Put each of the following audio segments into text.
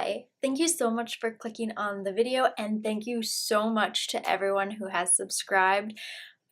Hi, thank you so much for clicking on the video, and thank you so much to everyone who has subscribed.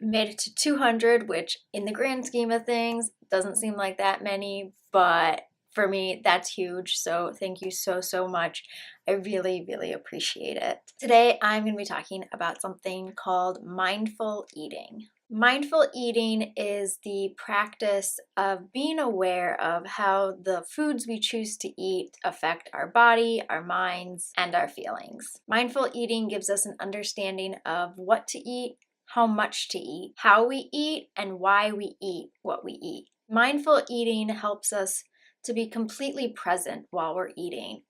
Made it to 200, which in the grand scheme of things doesn't seem like that many, but for me that's huge, so thank you so much. I really appreciate it. Today I'm going to be talking about something called mindful eating. Mindful eating is the practice of being aware of how the foods we choose to eat affect our body, our minds, and our feelings. Mindful eating gives us an understanding of what to eat, how much to eat, how we eat, and why we eat what we eat. Mindful eating helps us to be completely present while we're eating.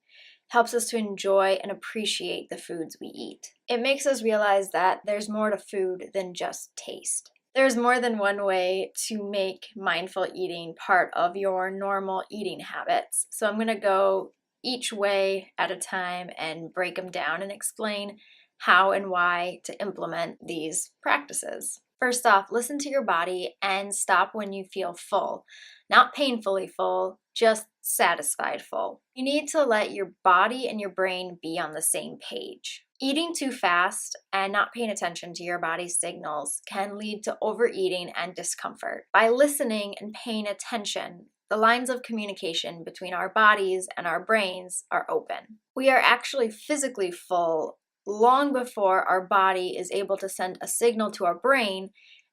Helps us to enjoy and appreciate the foods we eat. It makes us realize that there's more to food than just taste. There's more than one way to make mindful eating part of your normal eating habits. So I'm going to go each way at a time and break them down and explain how and why to implement these practices. First off, listen to your body and stop when you feel full. Not painfully full, just satisfied full. You need to let your body and your brain be on the same page. Eating too fast and not paying attention to your body's signals can lead to overeating and discomfort. By listening and paying attention, the lines of communication between our bodies and our brains are open. We are actually physically full long before our body is able to send a signal to our brain,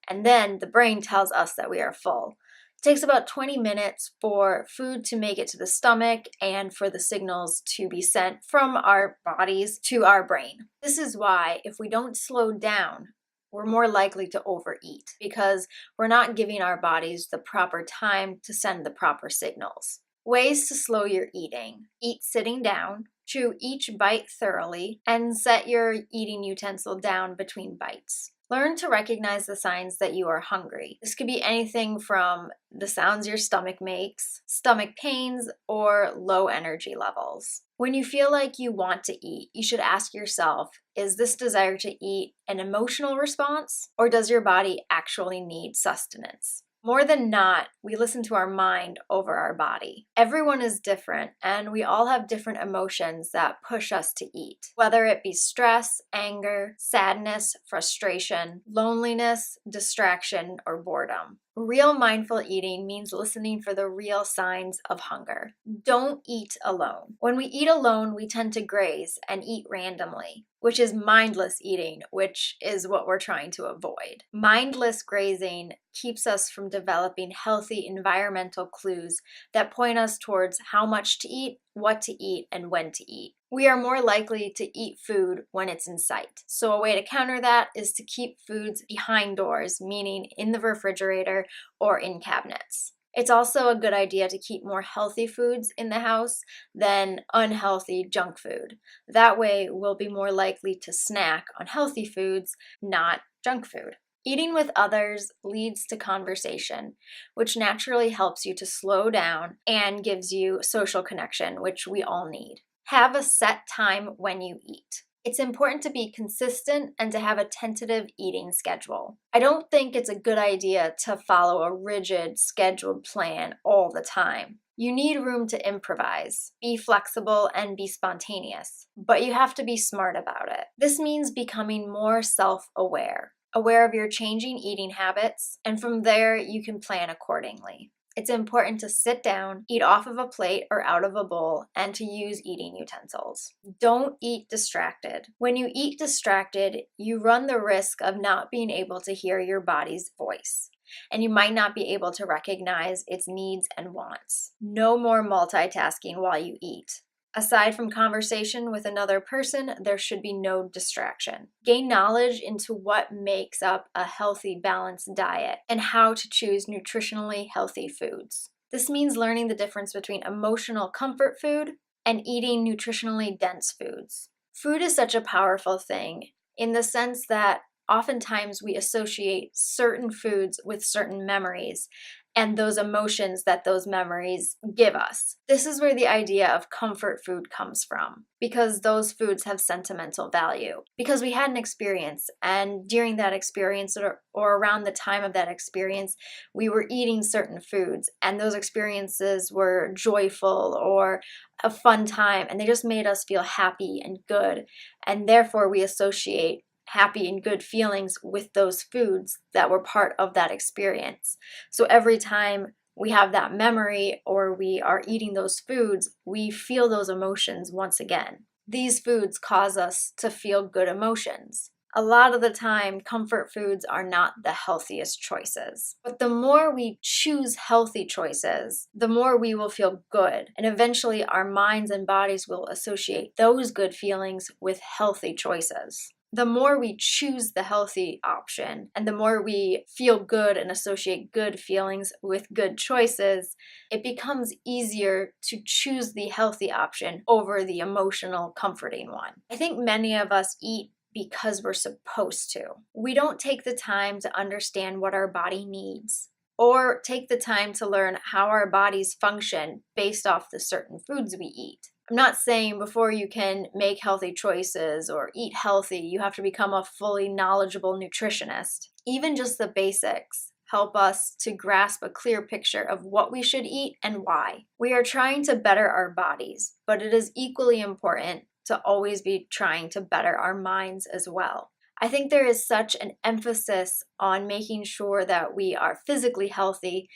and then the brain tells us that we are full. It takes about 20 minutes for food to make it to the stomach and for the signals to be sent from our bodies to our brain. This is why if we don't slow down, we're more likely to overeat because we're not giving our bodies the proper time to send the proper signals. Ways to slow your eating. Eat sitting down. Chew each bite thoroughly and set your eating utensil down between bites. Learn to recognize the signs that you are hungry. This could be anything from the sounds your stomach makes, stomach pains, or low energy levels. When you feel like you want to eat, you should ask yourself, is this desire to eat an emotional response, or does your body actually need sustenance? More than not, we listen to our mind over our body. Everyone is different, and we all have different emotions that push us to eat. Whether it be stress, anger, sadness, frustration, loneliness, distraction, or boredom. Real mindful eating means listening for the real signs of hunger. Don't eat alone. When we eat alone, we tend to graze and eat randomly, which is mindless eating, which is what we're trying to avoid. Mindless grazing keeps us from developing healthy environmental clues that point us towards how much to eat, what to eat, and when to eat. We are more likely to eat food when it's in sight. So a way to counter that is to keep foods behind doors, meaning in the refrigerator or in cabinets. It's also a good idea to keep more healthy foods in the house than unhealthy junk food. That way, we'll be more likely to snack on healthy foods, not junk food. Eating with others leads to conversation, which naturally helps you to slow down and gives you social connection, which we all need. Have a set time when you eat. It's important to be consistent and to have a tentative eating schedule. I don't think it's a good idea to follow a rigid, scheduled plan all the time. You need room to improvise, be flexible, and be spontaneous, but you have to be smart about it. This means becoming more self-aware, aware of your changing eating habits, and from there you can plan accordingly. It's important to sit down, eat off of a plate or out of a bowl, and to use eating utensils. Don't eat distracted. When you eat distracted, you run the risk of not being able to hear your body's voice, and you might not be able to recognize its needs and wants. No more multitasking while you eat. Aside from conversation with another person, there should be no distraction. Gain knowledge into what makes up a healthy, balanced diet and how to choose nutritionally healthy foods. This means learning the difference between emotional comfort food and eating nutritionally dense foods. Food is such a powerful thing in the sense that oftentimes we associate certain foods with certain memories, and those emotions that those memories give us. This is where the idea of comfort food comes from, because those foods have sentimental value. Because we had an experience, and during that experience or around the time of that experience, we were eating certain foods, and those experiences were joyful or a fun time, and they just made us feel happy and good, and therefore we associate happy and good feelings with those foods that were part of that experience. So every time we have that memory or we are eating those foods, we feel those emotions once again. These foods cause us to feel good emotions. A lot of the time, comfort foods are not the healthiest choices. But the more we choose healthy choices, the more we will feel good. And eventually our minds and bodies will associate those good feelings with healthy choices. The more we choose the healthy option and the more we feel good and associate good feelings with good choices, it becomes easier to choose the healthy option over the emotional, comforting one. I think many of us eat because we're supposed to. We don't take the time to understand what our body needs or take the time to learn how our bodies function based off the certain foods we eat. I'm not saying before you can make healthy choices or eat healthy, you have to become a fully knowledgeable nutritionist. Even just the basics help us to grasp a clear picture of what we should eat and why. We are trying to better our bodies, but it is equally important to always be trying to better our minds as well. I think there is such an emphasis on making sure that we are physically healthy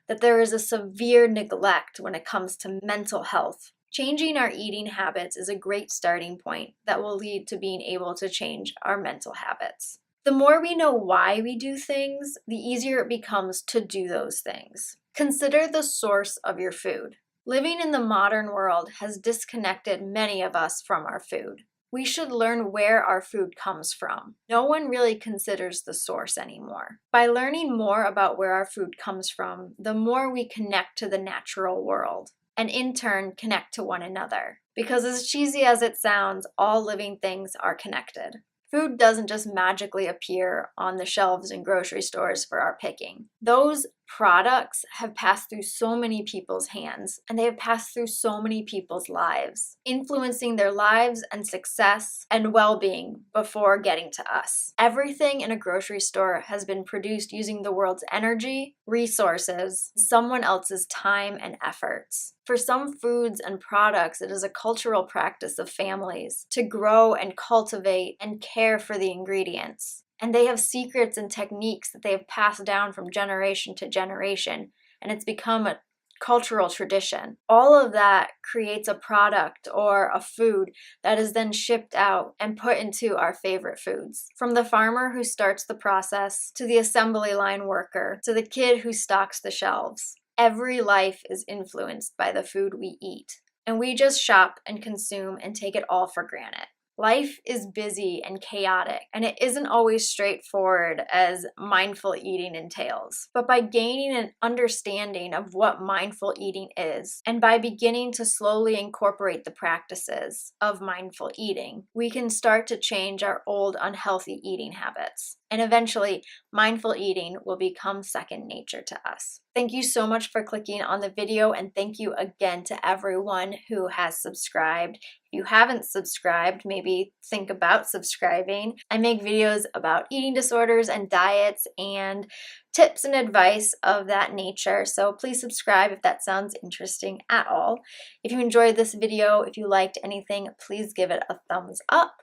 that there is a severe neglect when it comes to mental health. Changing our eating habits is a great starting point that will lead to being able to change our mental habits. The more we know why we do things, the easier it becomes to do those things. Consider the source of your food. Living in the modern world has disconnected many of us from our food. We should learn where our food comes from. No one really considers the source anymore. By learning more about where our food comes from, the more we connect to the natural world, and in turn connect to one another. Because as cheesy as it sounds, all living things are connected. Food doesn't just magically appear on the shelves in grocery stores for our picking. Those products have passed through so many people's hands, and they have passed through so many people's lives, influencing their lives and success and well-being before getting to us. Everything in a grocery store has been produced using the world's energy, resources, someone else's time and efforts. For some foods and products, it is a cultural practice of families to grow and cultivate and care for the ingredients. And they have secrets and techniques that they have passed down from generation to generation, and it's become a cultural tradition. All of that creates a product or a food that is then shipped out and put into our favorite foods. From the farmer who starts the process, to the assembly line worker, to the kid who stocks the shelves. Every life is influenced by the food we eat, and we just shop and consume and take it all for granted. Life is busy and chaotic, and it isn't always straightforward as mindful eating entails. But by gaining an understanding of what mindful eating is, and by beginning to slowly incorporate the practices of mindful eating, we can start to change our old unhealthy eating habits. And eventually, mindful eating will become second nature to us. Thank you so much for clicking on the video, and thank you again to everyone who has subscribed. If you haven't subscribed, maybe think about subscribing. I make videos about eating disorders and diets and tips and advice of that nature, so please subscribe if that sounds interesting at all. If you enjoyed this video, if you liked anything, please give it a thumbs up,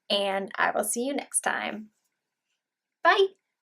and I will see you next time. Bye!